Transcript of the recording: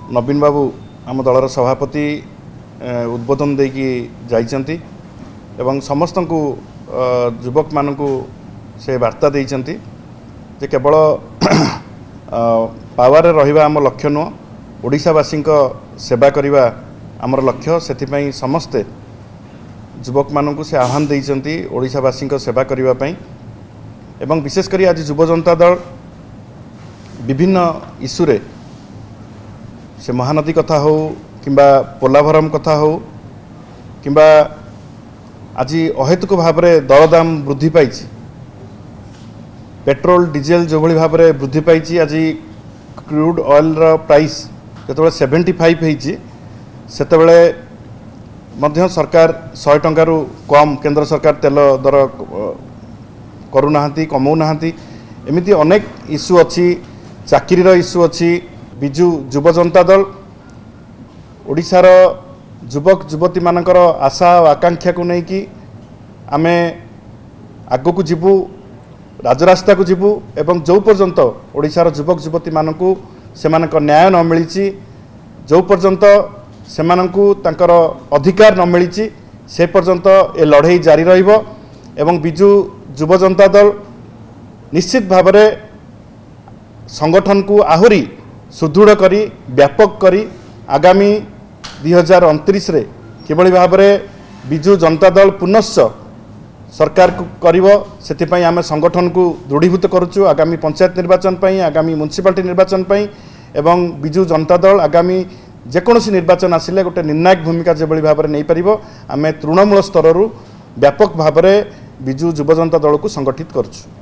नवीन बाबू आम दलर सभापति उद्बोधन देकी जाइचंती एवं समस्त को युवक मान से वार्ता देइचंती जे केवल पावर रहिबा आम लक्ष्य नुह ओडिशावासी सेवा करने आमर लक्ष्य से समस्ते युवक मानू से आह्वान देइचंती ओडिशावासी सेवा करने एवं विशेषकर आज युव जनता दल विभिन्न इश्यूरे से महानदी कथा हो किंबा पोलाभरम कथा हो किंबा आज अहेतुक भाव में दरदाम वृद्धि पाई पेट्रोल डीजेल जो भाई भाव में वृद्धि पाई आज क्रूड ऑयल प्राइस जो 75 होती से सरकार 100 टंकार कम केंद्र सरकार तेल दर करूना कमाऊना एमती अनेक इश्यू अच्छी चाकरीर इश्यू अच्छी बिजु युव जनता दल ओडिशार युवक युवती मानकर आशा और आकांक्षा को लेकिन आमे आग को जीवु राजरास्ता को जीवु एवं जो पर्यंत ओडिशार युवक युवती मानकू से न्याय न मिली जो पर्यंत से तांकर अधिकार न मिली से पर्यंत ए लड़ाई जारी रहिबो एवं बिजु युव जनता दल निश्चित भाव में संगठन को आहुरी सुदृढ़ करी व्यापक करी आगामी 2029 रे किभली भाव में बिजु जनता दल पुनश्च सरकार को करिवो सेथिपई आमे संगठन को दृढ़ीभूत करुचु आगामी पंचायत निर्वाचन पई आगामी म्युनिसिपालिटी निर्वाचन पई एवं बिजु जनता दल आगामी जेकोसी निर्वाचन आसिले गोटे निर्णायक भूमिका जेभली भाव में नहीं पारिबो आमे तृणमूल स्तर व्यापक भाव में बिजु युव जनता दल को संगठित करुचु।